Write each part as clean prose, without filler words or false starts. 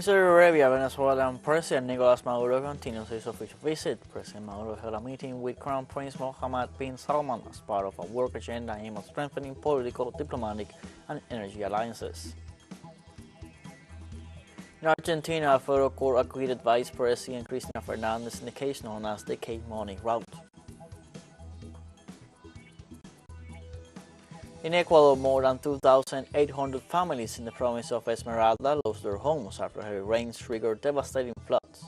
In Saudi Arabia, Venezuelan President Nicolas Maduro continues his official visit. President Maduro held a meeting with Crown Prince Mohammed bin Salman as part of a work agenda aimed at strengthening political, diplomatic, and energy alliances. In Argentina, a federal court acquitted Vice President Cristina Fernandez in the case known as the K-Money route. In Ecuador, more than 2,800 families in the province of Esmeraldas lost their homes after heavy rains triggered devastating floods.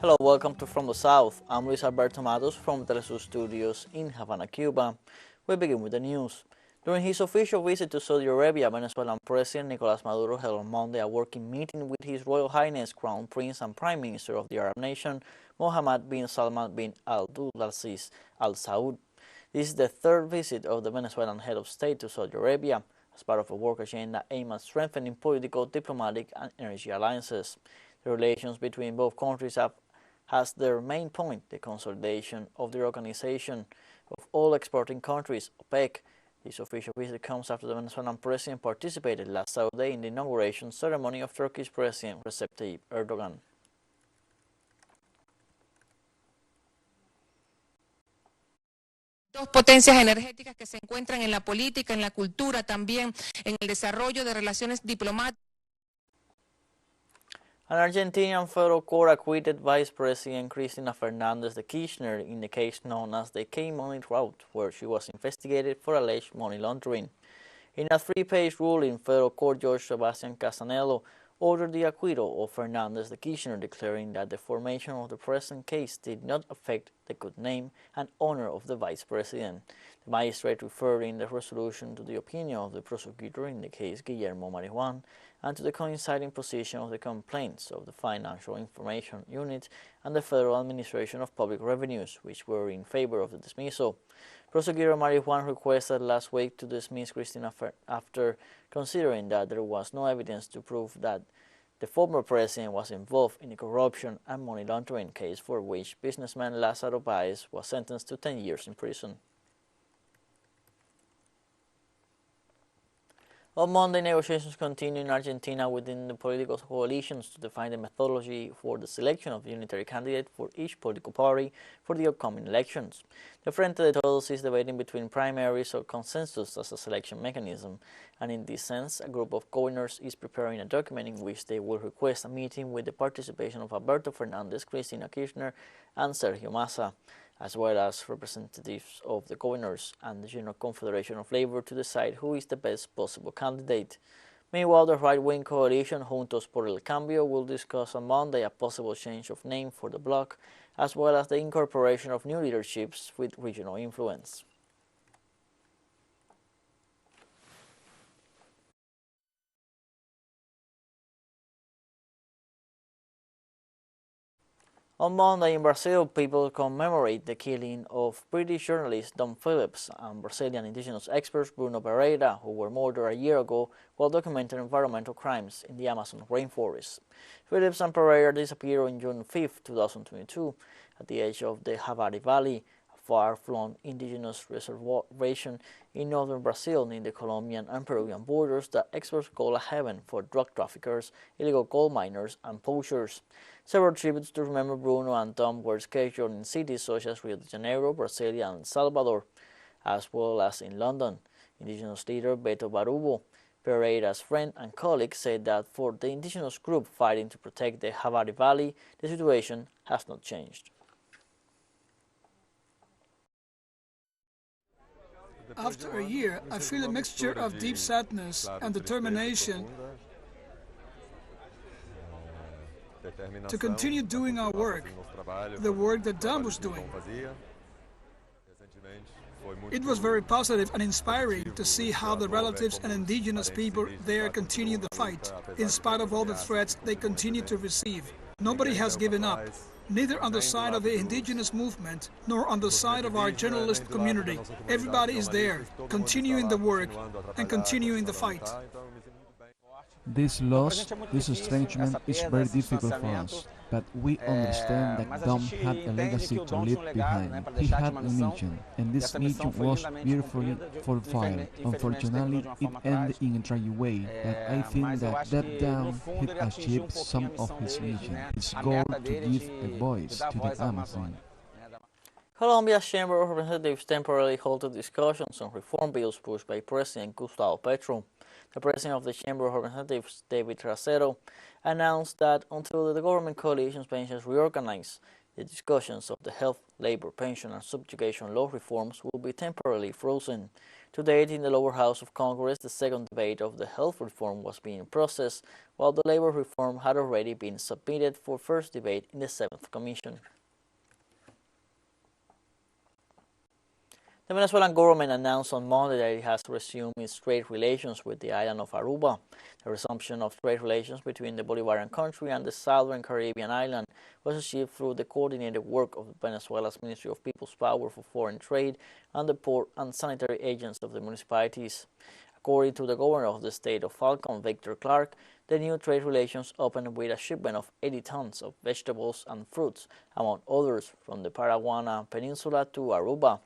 Hello, welcome to From the South. I'm Luis Alberto Matos from teleSUR Studios in Havana, Cuba. We begin with the news. During his official visit to Saudi Arabia, Venezuelan President Nicolas Maduro held on Monday a working meeting with His Royal Highness Crown Prince and Prime Minister of the Arab nation, Mohamad bin Salman bin Abdulaziz Al Saud. This is the third visit of the Venezuelan head of state to Saudi Arabia as part of a work agenda aimed at strengthening political, diplomatic, and energy alliances. The relations between both countries has their main point, the consolidation of the Organization of All Exporting Countries, OPEC. This official visit comes after the Venezuelan president participated last Saturday in the inauguration ceremony of Turkish President Recep Tayyip Erdogan. Dos potencias energéticas que se encuentran en la política, en la cultura, también en el desarrollo de relaciones diplomáticas. An Argentinian federal court acquitted Vice President Cristina Fernandez de Kirchner in the case known as the K-Money route, where she was investigated for alleged money laundering. In a three-page ruling, federal court Judge Sebastian Casanello ordered the acquittal of Fernandez de Kirchner, declaring that the formation of the present case did not affect the good name and honor of the vice president. The magistrate referred in the resolution to the opinion of the prosecutor in the case Guillermo Marijuán and to the coinciding position of the complaints of the Financial Information Unit and the Federal Administration of Public Revenues, which were in favor of the dismissal. Prosecutor Marijuán requested last week to dismiss Cristina after considering that there was no evidence to prove that the former president was involved in a corruption and money laundering case for which businessman Lázaro Báez was sentenced to 10 years in prison. On Monday, negotiations continue in Argentina within the political coalitions to define the methodology for the selection of a unitary candidate for each political party for the upcoming elections. The Frente de Todos is debating between primaries or consensus as a selection mechanism, and in this sense, a group of governors is preparing a document in which they will request a meeting with the participation of Alberto Fernández, Cristina Kirchner, and Sergio Massa, as well as representatives of the governors and the General Confederation of Labor to decide who is the best possible candidate. Meanwhile, the right-wing coalition Juntos por el Cambio will discuss on Monday a possible change of name for the bloc, as well as the incorporation of new leaderships with regional influence. On Monday in Brazil, people commemorate the killing of British journalist Dom Phillips and Brazilian indigenous expert Bruno Pereira, who were murdered a year ago while documenting environmental crimes in the Amazon rainforest. Phillips and Pereira disappeared on June 5, 2022, at the edge of the Javari Valley, a far-flung indigenous reservation in northern Brazil near the Colombian and Peruvian borders that experts call a heaven for drug traffickers, illegal gold miners, and poachers. Several tributes to remember Bruno and Tom were scheduled in cities such as Rio de Janeiro, Brasilia, and El Salvador, as well as in London. Indigenous leader Beto Barubo, Pereira's friend and colleague, said that for the indigenous group fighting to protect the Javari Valley, the situation has not changed. After a year, I feel a mixture of deep sadness and determination to continue doing our work, the work that Dom was doing. It was very positive and inspiring to see how the relatives and indigenous people there continue the fight. In spite of all the threats they continue to receive, nobody has given up, neither on the side of the indigenous movement nor on the side of our journalist community. Everybody is there, continuing the work and continuing the fight. This loss, this estrangement is very difficult for us, but we understand that Dom had a legacy to leave behind. He had a mission, and this mission was beautifully fulfilled. Unfortunately, it ended in a tragic way, but I think that Dom had achieved some of his mission, his goal to give a voice to the Amazon. Colombia's Chamber of Representatives temporarily halted discussions on reform bills pushed by President Gustavo Petro. The president of the Chamber of Representatives, David Trasero, announced that until the government coalition's benches reorganize, the discussions of the health, labor, pension, and subjugation law reforms will be temporarily frozen. To date, in the lower house of Congress, the second debate of the health reform was being processed, while the labor reform had already been submitted for first debate in the 7th Commission. The Venezuelan government announced on Monday that it has resumed its trade relations with the island of Aruba. The resumption of trade relations between the Bolivarian country and the southern Caribbean island was achieved through the coordinated work of Venezuela's Ministry of People's Power for Foreign Trade and the port and sanitary agents of the municipalities. According to the governor of the state of Falcon, Victor Clark, the new trade relations opened with a shipment of 80 tons of vegetables and fruits, among others, from the Paraguana Peninsula to Aruba.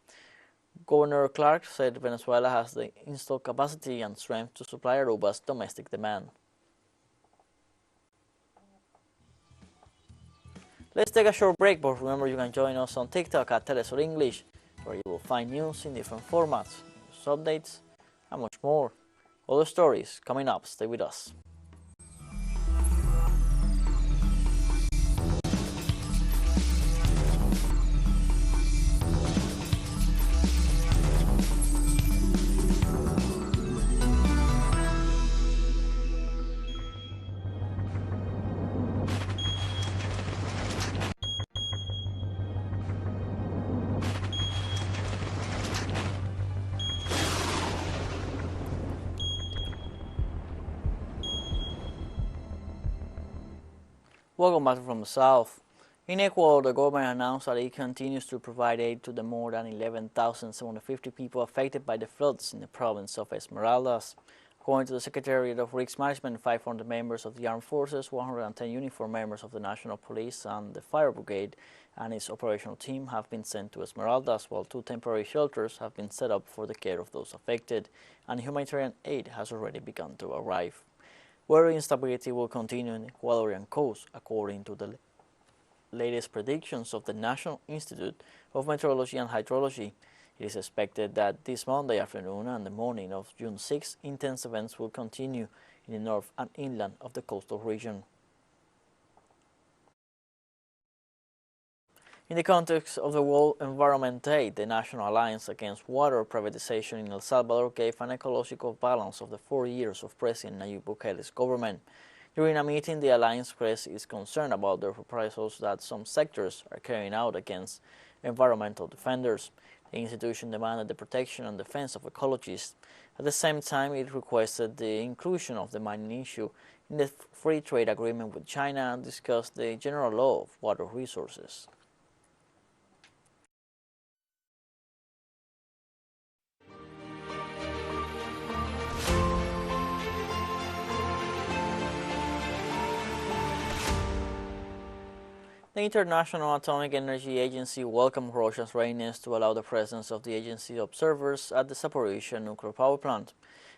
Governor Clark said Venezuela has the installed capacity and strength to supply Aruba's domestic demand. Let's take a short break, but remember you can join us on TikTok at teleSUR English, where you will find news in different formats, news updates, and much more. Other stories coming up. Stay with us. Welcome back from the south. In Ecuador, the government announced that it continues to provide aid to the more than 11,750 people affected by the floods in the province of Esmeraldas. According to the Secretariat of Risk Management, 500 members of the armed forces, 110 uniformed members of the National Police and the Fire Brigade and its operational team have been sent to Esmeraldas, while 2 temporary shelters have been set up for the care of those affected, and humanitarian aid has already begun to arrive. Weather instability will continue in the Ecuadorian coast, according to the latest predictions of the National Institute of Meteorology and Hydrology. It is expected that this Monday afternoon and the morning of June 6, intense events will continue in the north and inland of the coastal region. In the context of the World Environment Day, the National Alliance Against Water Privatization in El Salvador gave an ecological balance of the 4 years of President Nayib Bukele's government. During a meeting, the alliance expressed its concern about the reprisals that some sectors are carrying out against environmental defenders. The institution demanded the protection and defense of ecologists. At the same time, it requested the inclusion of the mining issue in the free trade agreement with China and discussed the general law of water resources. The International Atomic Energy Agency welcomed Russia's readiness to allow the presence of the agency's observers at the Zaporizhzhia nuclear power plant.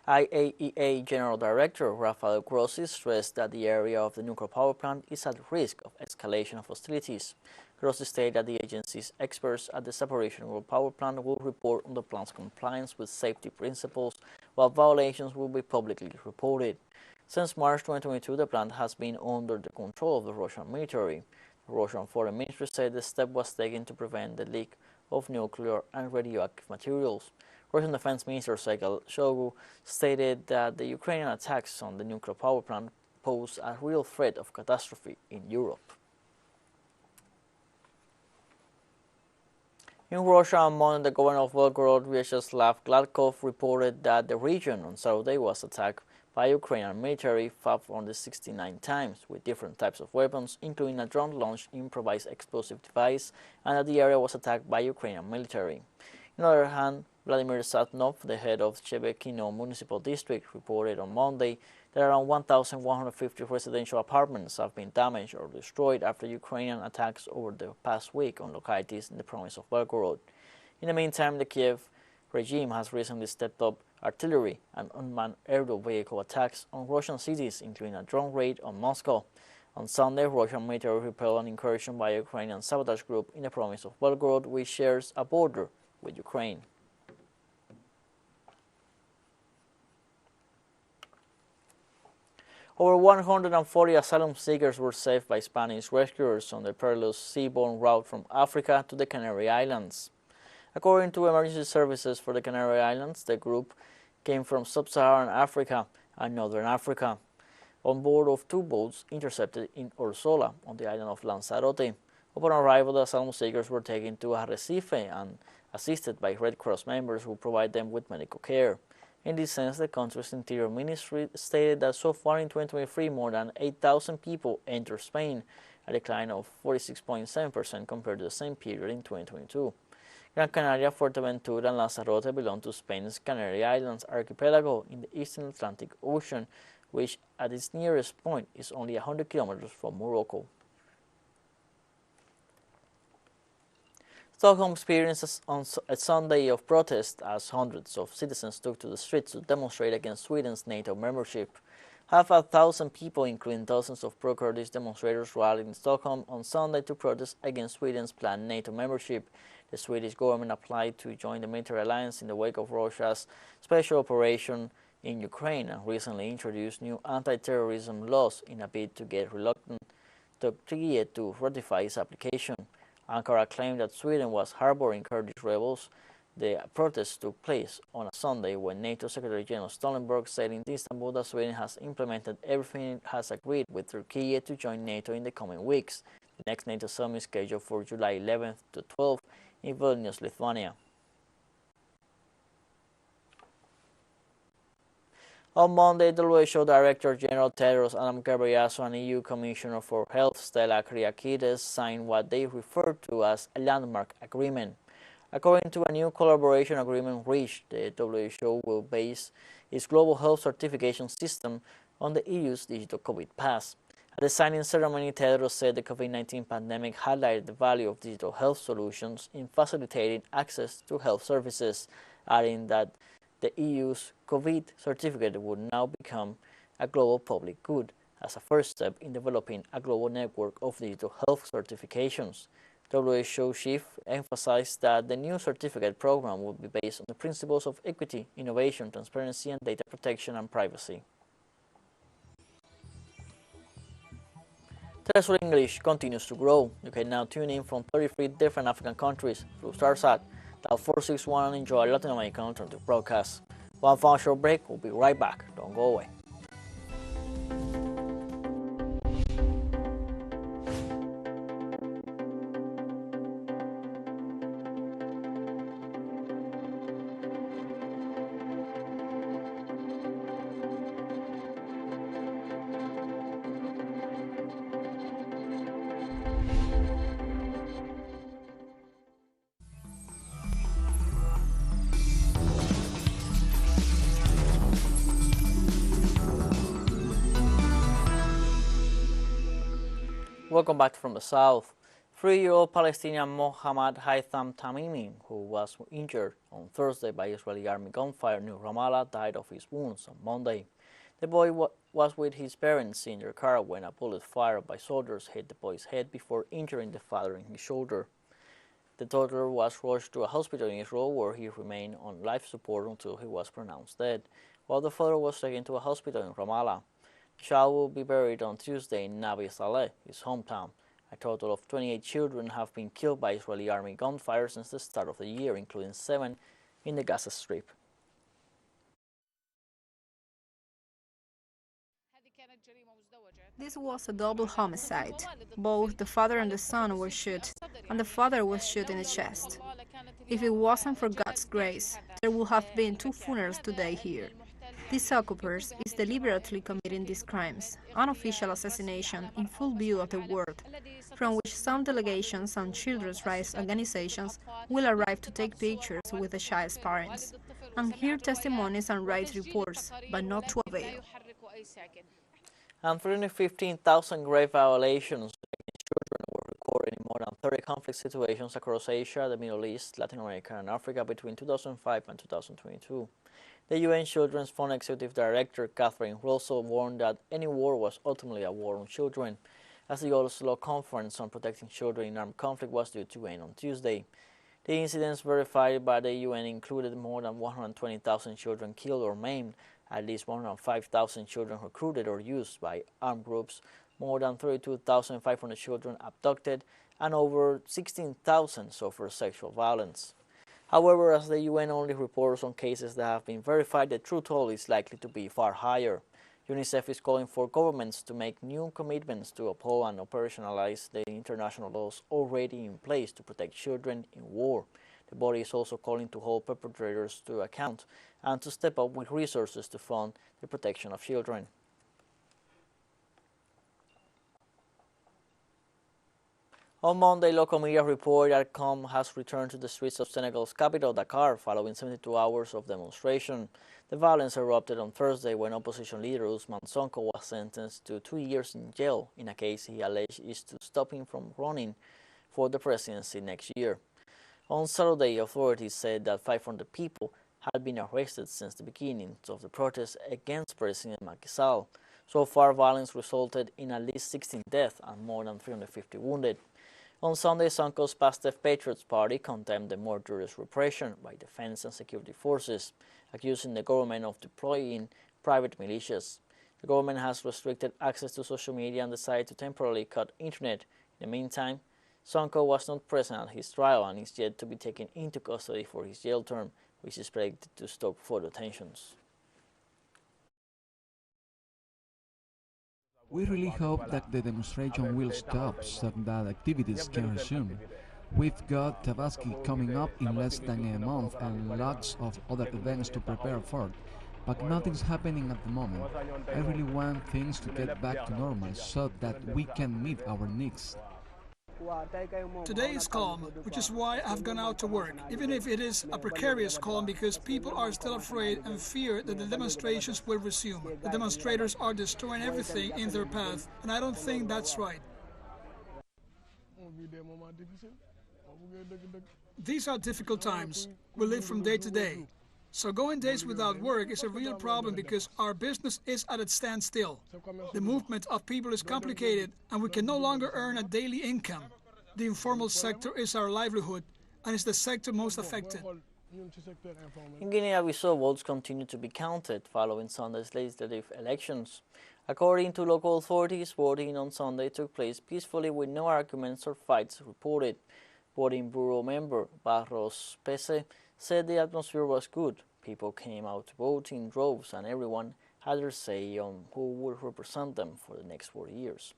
IAEA General Director Rafael Grossi stressed that the area of the nuclear power plant is at risk of escalation of hostilities. Grossi stated that the agency's experts at the Zaporizhzhia nuclear power plant will report on the plant's compliance with safety principles, while violations will be publicly reported. Since March 2022, the plant has been under the control of the Russian military. The Russian Foreign Ministry said the step was taken to prevent the leak of nuclear and radioactive materials. Russian Defense Minister Sergei Shoigu stated that the Ukrainian attacks on the nuclear power plant pose a real threat of catastrophe in Europe. In Russia, on Monday, the governor of Belgorod, Vyacheslav Gladkov, reported that the region on Saturday was attacked by Ukrainian military 569 times with different types of weapons, including a drone-launched improvised explosive device, and that the area was attacked by Ukrainian military. On the other hand, Vladimir Satnov, the head of Chebekino Municipal District, reported on Monday that around 1,150 residential apartments have been damaged or destroyed after Ukrainian attacks over the past week on localities in the province of Belgorod. In the meantime, the Kiev regime has recently stepped up artillery and unmanned aerial vehicle attacks on Russian cities, including a drone raid on Moscow. On Sunday, Russian military repelled an incursion by a Ukrainian sabotage group in the province of Belgorod, which shares a border with Ukraine. Over 140 asylum seekers were saved by Spanish rescuers on the perilous seaborne route from Africa to the Canary Islands. According to emergency services for the Canary Islands, the group came from sub-Saharan Africa and Northern Africa, on board of two boats intercepted in Orsola on the island of Lanzarote. Upon arrival, the asylum seekers were taken to Arrecife and assisted by Red Cross members who provide them with medical care. In this sense, the country's Interior Ministry stated that so far in 2023, more than 8,000 people entered Spain, a decline of 46.7% compared to the same period in 2022. Gran Canaria, Fuerteventura, and Lanzarote belong to Spain's Canary Islands archipelago in the eastern Atlantic Ocean, which at its nearest point is only 100 kilometers from Morocco. Stockholm experienced a Sunday of protest as hundreds of citizens took to the streets to demonstrate against Sweden's NATO membership. Half a thousand people, including dozens of pro-Kurdish demonstrators, rallied in Stockholm on Sunday to protest against Sweden's planned NATO membership. The Swedish government applied to join the military alliance in the wake of Russia's special operation in Ukraine and recently introduced new anti-terrorism laws in a bid to get reluctant Turkey to ratify its application. Ankara claimed that Sweden was harboring Kurdish rebels. The protests took place on a Sunday when NATO Secretary General Stoltenberg said in Istanbul that Sweden has implemented everything it has agreed with Turkey to join NATO in the coming weeks. The next NATO summit is scheduled for July 11th to 12th in Vilnius, Lithuania. On Monday, WHO Director General Tedros Adhanom Ghebreyesus and EU Commissioner for Health Stella Kyriakides signed what they refer to as a landmark agreement. According to a new collaboration agreement reached, the WHO will base its global health certification system on the EU's digital COVID pass. At the signing ceremony, Tedros said the COVID-19 pandemic highlighted the value of digital health solutions in facilitating access to health services, adding that the EU's COVID certificate would now become a global public good as a first step in developing a global network of digital health certifications. WHO chief emphasized that the new certificate program would be based on the principles of equity, innovation, transparency, and data protection and privacy. teleSUR English continues to grow. You can now tune in from 33 different African countries through StarSat, dial 461 and enjoy Latin American alternative broadcasts. One final short break, we'll be right back. Don't go away. Welcome back from the south. 3-year-old Palestinian Mohamad Tamimi, who was injured on Thursday by Israeli army gunfire near Ramallah, died of his wounds on Monday. The boy was with his parents in their car when a bullet fired by soldiers hit the boy's head before injuring the father in his shoulder. The toddler was rushed to a hospital in Israel where he remained on life support until he was pronounced dead, while the father was taken to a hospital in Ramallah. The child will be buried on Tuesday in Nabi Saleh, his hometown. A total of 28 children have been killed by Israeli army gunfire since the start of the year, including 7 in the Gaza Strip. This was a double homicide. Both the father and the son were shot, and the father was shot in the chest. If it wasn't for God's grace, there would have been 2 funerals today here. These occupiers is deliberately committing these crimes, unofficial assassination in full view of the world, from which some delegations and children's rights organizations will arrive to take pictures with the child's parents, and hear testimonies and rights reports, but not to avail. And 315,000 grave violations against children were recorded in more than 30 conflict situations across Asia, the Middle East, Latin America, and Africa between 2005 and 2022. The UN Children's Fund Executive Director, Catherine Russell, warned that any war was ultimately a war on children, as the Oslo Conference on Protecting Children in Armed Conflict was due to end on Tuesday. The incidents verified by the UN included more than 120,000 children killed or maimed, at least 105,000 children recruited or used by armed groups, more than 32,500 children abducted, and over 16,000 suffered sexual violence. However, as the UN only reports on cases that have been verified, the true toll is likely to be far higher. UNICEF is calling for governments to make new commitments to uphold and operationalize the international laws already in place to protect children in war. The body is also calling to hold perpetrators to account and to step up with resources to fund the protection of children. On Monday, local media report that COM has returned to the streets of Senegal's capital, Dakar, following 72 hours of demonstration. The violence erupted on Thursday when opposition leader Ousmane Sonko was sentenced to 2 years in jail in a case he alleged is to stop him from running for the presidency next year. On Saturday, authorities said that 500 people had been arrested since the beginning of the protests against President Macky Sall. So far, violence resulted in at least 16 deaths and more than 350 wounded. On Sunday, Sonko's Pastef Patriots Party condemned the murderous repression by defense and security forces, accusing the government of deploying private militias. The government has restricted access to social media and decided to temporarily cut internet. In the meantime, Sonko was not present at his trial and is yet to be taken into custody for his jail term, which is predicted to stop further tensions. We really hope that the demonstration will stop so that activities can resume. We've got Tabaski coming up in less than a month and lots of other events to prepare for, but nothing's happening at the moment. I really want things to get back to normal so that we can meet our needs. Today is calm, which is why I've gone out to work, even if it is a precarious calm because people are still afraid and fear that the demonstrations will resume. The demonstrators are destroying everything in their path, and I don't think that's right. These are difficult times. We live from day to day. So going days without work is a real problem because our business is at its standstill. The movement of people is complicated and we can no longer earn a daily income. The informal sector is our livelihood and is the sector most affected. In Guinea-Bissau, votes continue to be counted following Sunday's legislative elections. According to local authorities, voting on Sunday took place peacefully with no arguments or fights reported. Voting Bureau member Barros Pese said the atmosphere was good. People came out to vote in droves and everyone had their say on who would represent them for the next 4 years.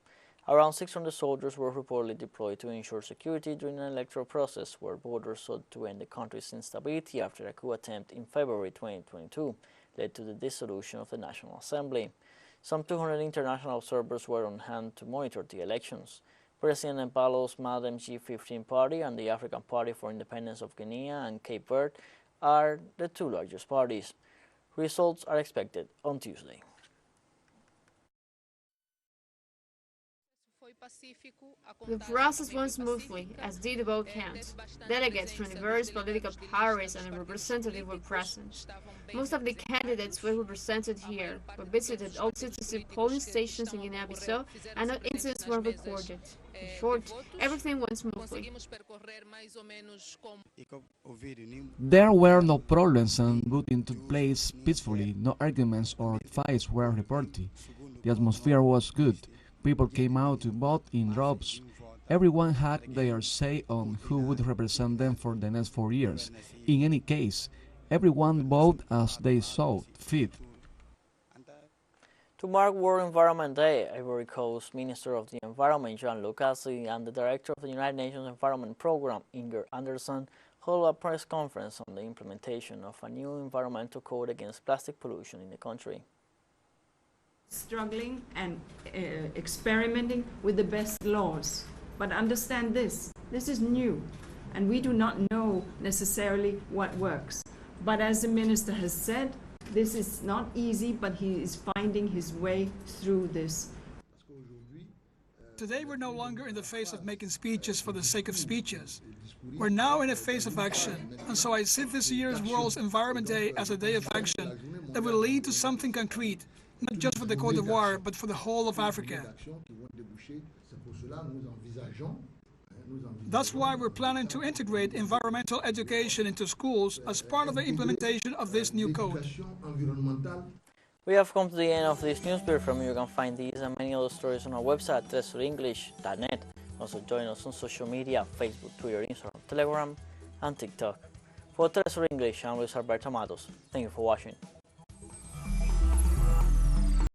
Around 600 soldiers were reportedly deployed to ensure security during an electoral process where voters sought to end the country's instability after a coup attempt in February 2022 led to the dissolution of the National Assembly. Some 200 international observers were on hand to monitor the elections. President Embalo's MADEM G15 party and the African Party for Independence of Guinea and Cape Verde are the two largest parties. Results are expected on Tuesday. The process went smoothly, as did the vote count. Delegates from diverse political parties and representatives were present. Most of the candidates were represented here. We visited all citizen polling stations in Guinea-Bissau and no incidents were recorded. In short, everything went smoothly. There were no problems and voting took place peacefully. No arguments or fights were reported. The atmosphere was good. People came out to vote in droves. Everyone had their say on who would represent them for the next 4 years. In any case, everyone voted as they saw fit. To mark World Environment Day, Ivory Coast Minister of the Environment Jean Lucasi and the Director of the United Nations Environment Program, Inger Anderson, held a press conference on the implementation of a new environmental code against plastic pollution in the country. Struggling and experimenting with the best laws. But understand this is new and we do not know necessarily what works. But as the minister has said, This is not easy, but he is finding his way through this. Today we're no longer in the phase of making speeches for the sake of speeches. We're now in a phase of action, and so I see this year's World Environment Day as a day of action that will lead to something concrete, not just for the Côte d'Ivoire, but for the whole of Africa. That's why we're planning to integrate environmental education into schools as part of the implementation of this new code. We have come to the end of this news brief. From you can find these and many other stories on our website, telesurenglish.net. Also join us on social media, Facebook, Twitter, Instagram, Telegram, and TikTok. For TeleSUR English, I'm Luis Alberto Matos. Thank you for watching.